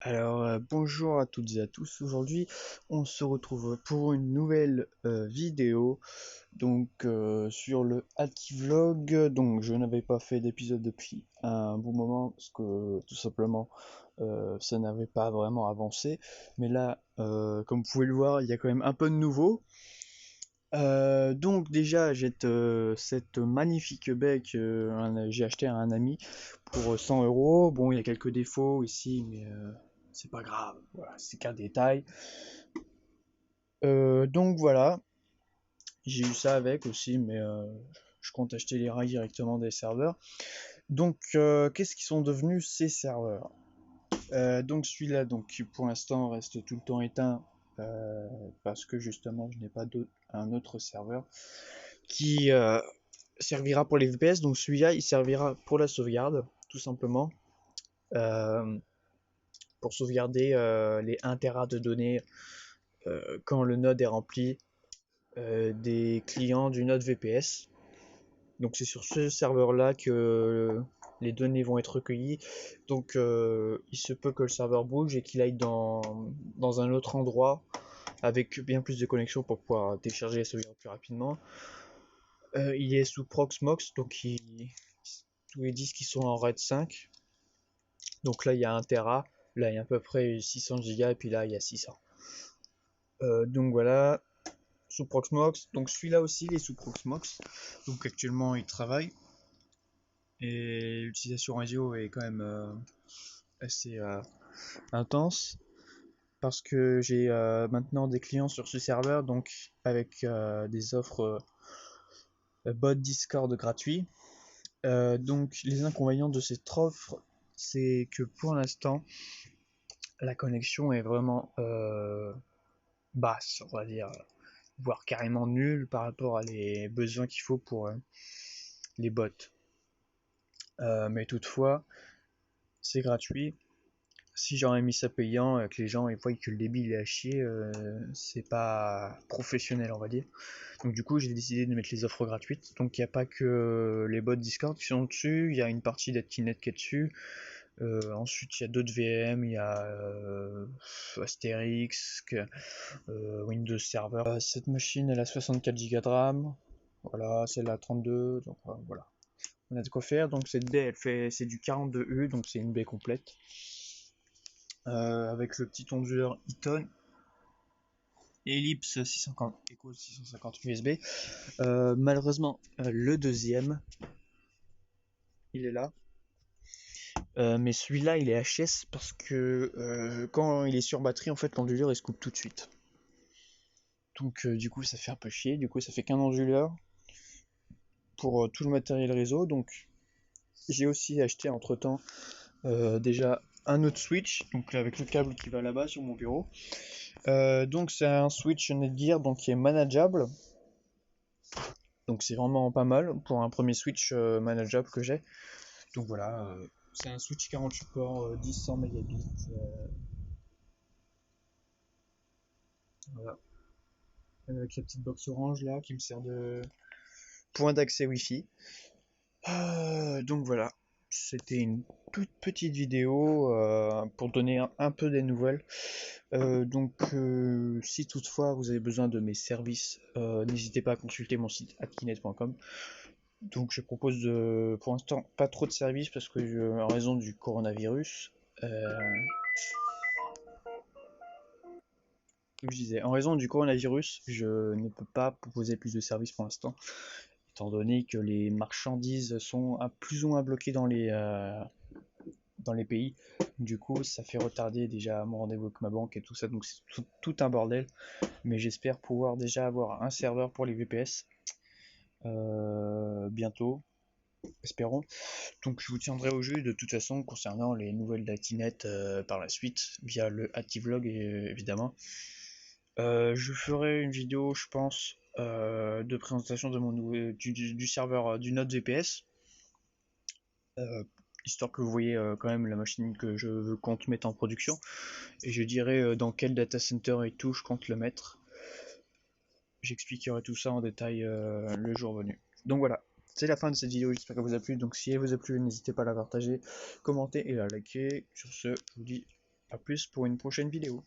Alors, bonjour à toutes et à tous. Aujourd'hui, on se retrouve pour une nouvelle vidéo sur le Vlog. Donc, je n'avais pas fait d'épisode depuis un bon moment parce que tout simplement ça n'avait pas vraiment avancé. Mais là, comme vous pouvez le voir, il y a quand même un peu de nouveau. Donc déjà, j'ai cette magnifique bec, j'ai acheté à un ami pour 100 euros. Bon, il y a quelques défauts ici, mais c'est pas grave. Voilà, c'est qu'un détail. Donc voilà, j'ai eu ça avec aussi, mais je compte acheter les rails directement des serveurs. Donc, qu'est-ce qu'ils sont devenus ces serveurs? Donc celui-là, donc qui pour l'instant reste tout le temps éteint parce que justement, je n'ai pas un autre serveur qui servira pour les VPS. Donc celui-là, il servira pour la sauvegarde, tout simplement. Euh, pour sauvegarder les 1 Tera de données quand le node est rempli des clients du node VPS. Donc c'est sur ce serveur-là que les données vont être recueillies. Donc il se peut que le serveur bouge et qu'il aille dans un autre endroit avec bien plus de connexion pour pouvoir télécharger et sauvegarder plus rapidement. Il est sous Proxmox, donc tous les disques qui sont en RAID 5. Donc là il y a 1 Tera, là il y a à peu près 600 Go et puis là il y a 600. Donc voilà, sous Proxmox. Donc celui-là aussi il est sous Proxmox. Donc actuellement il travaille. Et l'utilisation radio est quand même assez intense parce que j'ai maintenant des clients sur ce serveur donc avec des offres bot Discord gratuits. Donc les inconvénients de cette offre, c'est que pour l'instant la connexion est vraiment basse, on va dire, voire carrément nulle par rapport à les besoins qu'il faut pour les bots. Mais toutefois, c'est gratuit. Si j'aurais mis ça payant, que les gens ils voient que le débit il est à chier, c'est pas professionnel, on va dire. Donc du coup, j'ai décidé de mettre les offres gratuites. Donc il n'y a pas que les bots Discord qui sont dessus, il y a une partie d'Actinet qui est dessus. Ensuite, il y a d'autres VM, il y a Asterix, Windows Server. Cette machine, elle a 64 Go de RAM. Voilà, celle-là a 32. Donc voilà, on a de quoi faire. Donc cette baie, c'est du 42U, donc c'est une baie complète. Avec le petit onduleur Eaton, Ellipse 650, Echo 650 USB. Malheureusement, le deuxième, il est là. Mais celui-là, il est HS parce que quand il est sur batterie, en fait, l'onduleur il se coupe tout de suite. Donc, du coup, ça fait un peu chier. Du coup, ça fait qu'un onduleur pour tout le matériel réseau. Donc, j'ai aussi acheté entre temps déjà un autre switch, donc avec le câble qui va là-bas sur mon bureau. Donc, c'est un switch Netgear donc, qui est manageable. Donc c'est vraiment pas mal pour un premier switch manageable que j'ai. Donc voilà, c'est un switch 48 ports 10-100 mégabits. Voilà. Avec la petite box orange là qui me sert de point d'accès Wi-Fi. Donc voilà, c'était une toute petite vidéo pour donner un peu des nouvelles. Si toutefois vous avez besoin de mes services, n'hésitez pas à consulter mon site atkinet.com. Donc je propose pour l'instant pas trop de services parce que en raison du coronavirus, comme je disais, en raison du coronavirus, je ne peux pas proposer plus de services pour l'instant, étant donné que les marchandises sont plus ou moins bloquées dans les pays. Du coup, ça fait retarder déjà mon rendez-vous avec ma banque et tout ça, donc c'est tout un bordel. Mais j'espère pouvoir déjà avoir un serveur pour les VPS bientôt, espérons. Donc je vous tiendrai au jus de toute façon concernant les nouvelles d'Actinet par la suite, via le Vlog évidemment. Je ferai une vidéo, je pense, de présentation de du serveur du Node VPS, euh, histoire que vous voyez quand même la machine que je compte mettre en production, et je dirai dans quel data center et tout je compte le mettre. J'expliquerai tout ça en détail le jour venu. Donc voilà, c'est la fin de cette vidéo, j'espère qu'elle vous a plu. Donc si elle vous a plu, n'hésitez pas à la partager, commenter et à la liker. Sur ce, je vous dis A plus pour une prochaine vidéo.